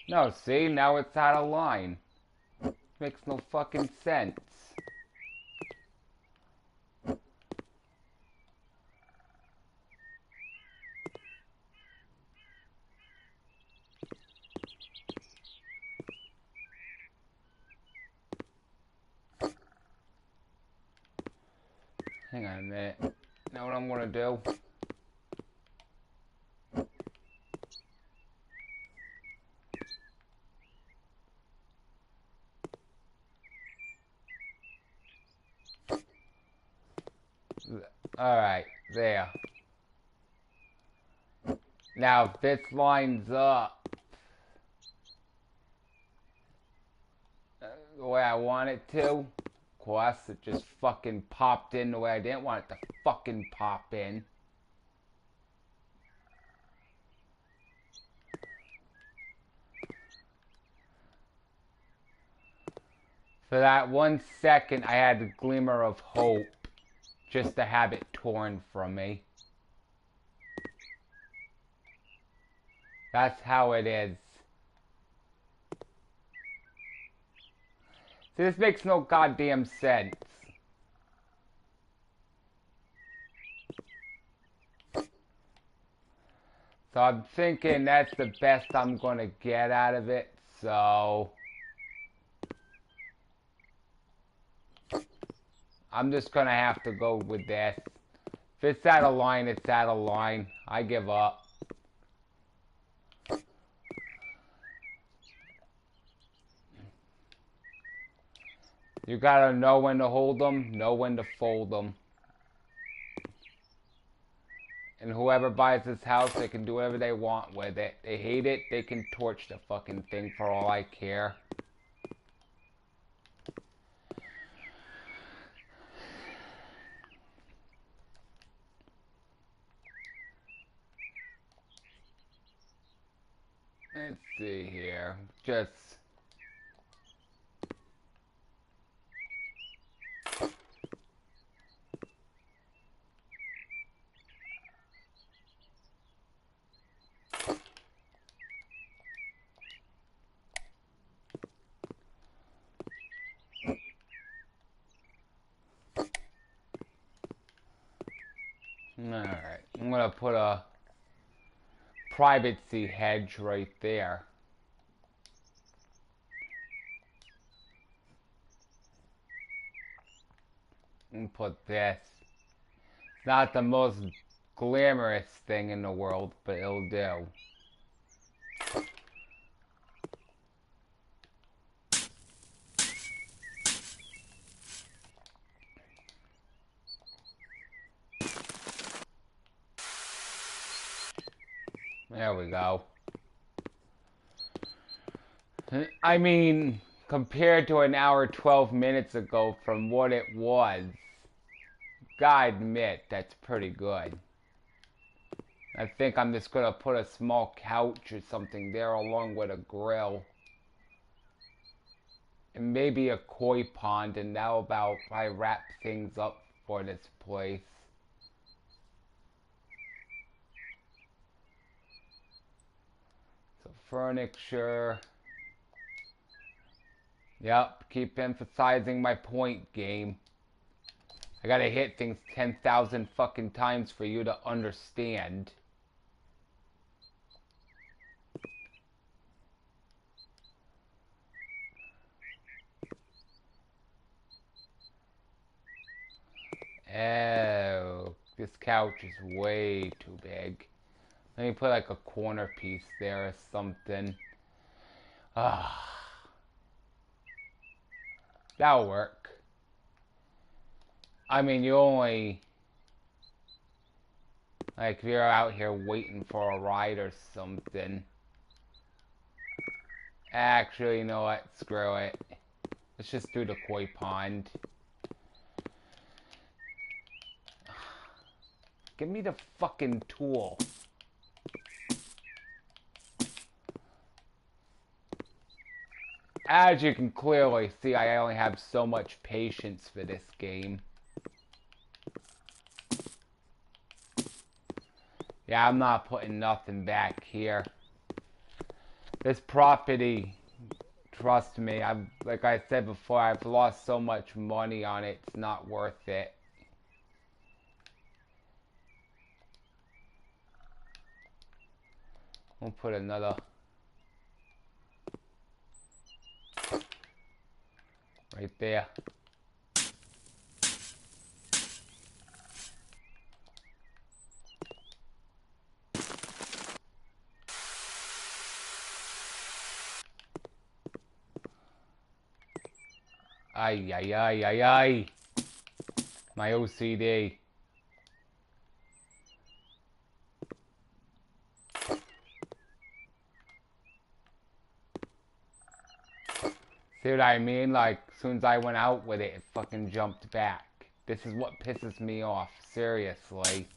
No, see? Now it's out of line. Makes no fucking sense. Hang on a minute. Know what I'm gonna do? Alright, there. Now, if this lines up the way I want it to, of course, it just fucking popped in the way I didn't want it to fucking pop in. For that 1 second, I had a glimmer of hope just to have it torn from me. That's how it is. See, this makes no goddamn sense. So I'm thinking that's the best I'm gonna get out of it, so... I'm just gonna have to go with this. If it's out of line, it's out of line. I give up. You gotta know when to hold them, know when to fold them. And whoever buys this house, they can do whatever they want with it. They hate it, they can torch the fucking thing for all I care. Let's see here. Just... Alright, I'm gonna put a privacy hedge right there. And put this. It's not the most glamorous thing in the world, but it'll do. There we go. I mean, compared to an hour 12 minutes ago from what it was, gotta admit, that's pretty good. I think I'm just gonna put a small couch or something there along with a grill. And maybe a koi pond, and that'll about probably wrap things up for this place. So furniture. Yep, keep emphasizing my point, game. I gotta hit things 10,000 fucking times for you to understand. Oh, this couch is way too big. Let me put like a corner piece there or something. Ah. That'll work. I mean, you only... Like, if you're out here waiting for a ride or something. Actually, you know what? Screw it. Let's just do the koi pond. Give me the fucking tool. As you can clearly see, I only have so much patience for this game. Yeah, I'm not putting nothing back here. This property, trust me, like I said before, I've lost so much money on it, it's not worth it. We'll put another... right there. Ay, ay, ay, ay, ay. My OCD. See what I mean? Like, as soon as I went out with it, it fucking jumped back. This is what pisses me off, seriously.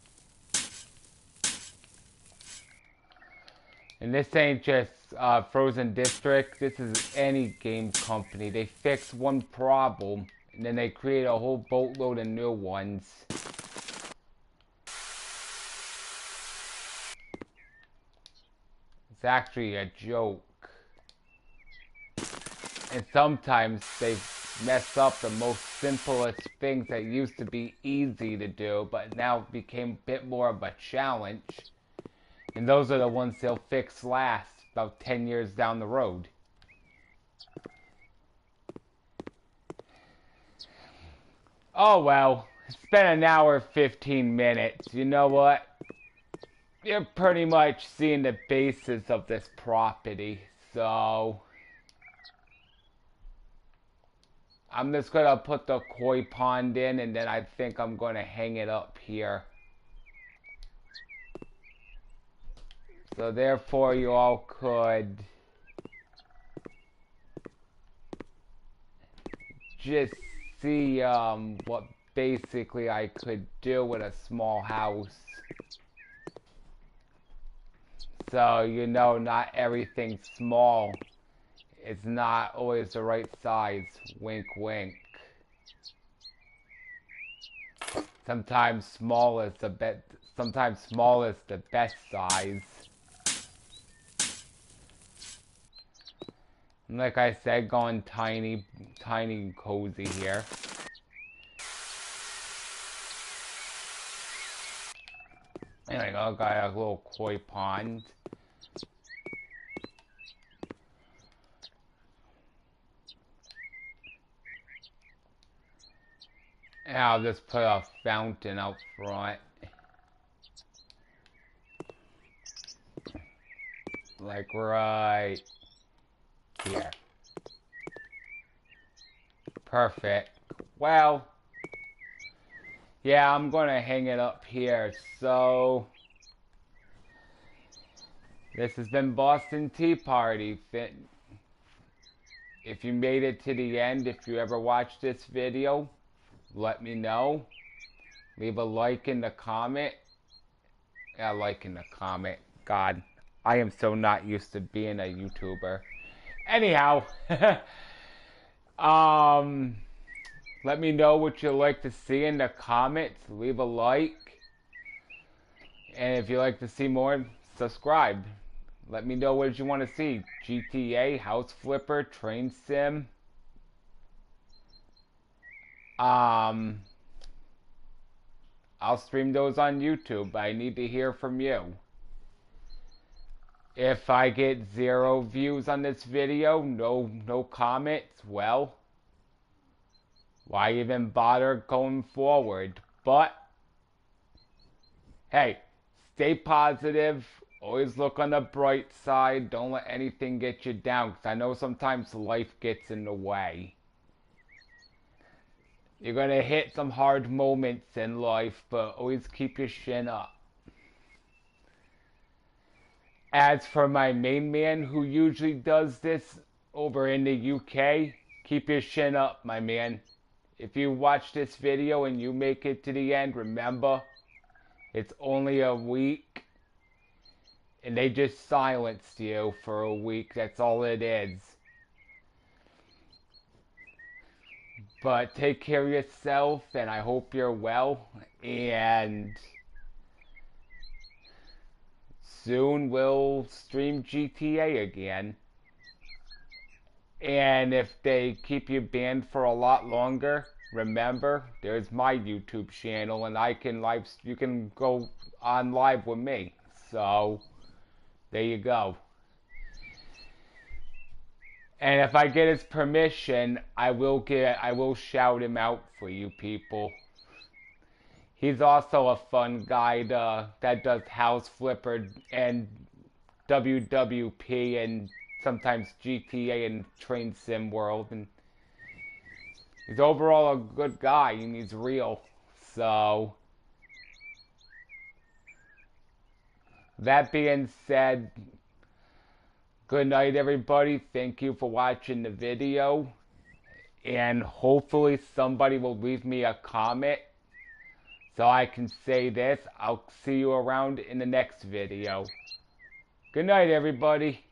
And this ain't just Frozen District, this is any game company. They fix one problem, and then they create a whole boatload of new ones. It's actually a joke. And sometimes they mess up the most simplest things that used to be easy to do, but now became a bit more of a challenge. And those are the ones they'll fix last, about 10 years down the road. Oh well, it's been an hour 15 minutes. You know what? You're pretty much seeing the basis of this property, so... I'm just gonna put the koi pond in, and then I think I'm gonna hang it up here. So therefore you all could just see what basically I could do with a small house. So you know, not everything small is not always the right size. Wink wink. Sometimes small is the best size. And like I said, going tiny and cozy here. There we go, got a little koi pond. And I'll just put a fountain out front. Like right here. Perfect. Well, yeah, I'm gonna hang it up here. So, this has been Boston Tea Party. If you made it to the end, if you ever watched this video, let me know. Leave a like in the comment. Yeah, like in the comment. God, I am so not used to being a YouTuber. Anyhow, let me know what you'd like to see in the comments. Leave a like. And if you'd like to see more, subscribe. Let me know what you want to see. GTA, House Flipper, Train Sim. I'll stream those on YouTube. I need to hear from you. If I get 0 views on this video, no comments, well, why even bother going forward? But, hey, stay positive. Always look on the bright side. Don't let anything get you down, because I know sometimes life gets in the way. You're going to hit some hard moments in life, but always keep your chin up. As for my main man who usually does this over in the UK, keep your chin up, my man. If you watch this video and you make it to the end, remember, it's only a week. And they just silenced you for a week. That's all it is. But take care of yourself, and I hope you're well. And soon we'll stream GTA again. And if they keep you banned for a lot longer, remember, there's my YouTube channel, and you can go on live with me. So, there you go. And if I get his permission, I will shout him out for you people. He's also a fun guy that does House Flipper and WWP and sometimes GTA and Train Sim World. And he's overall a good guy and he's real. So, that being said, good night, everybody. Thank you for watching the video. And hopefully somebody will leave me a comment so I can say this. I'll see you around in the next video. Good night, everybody.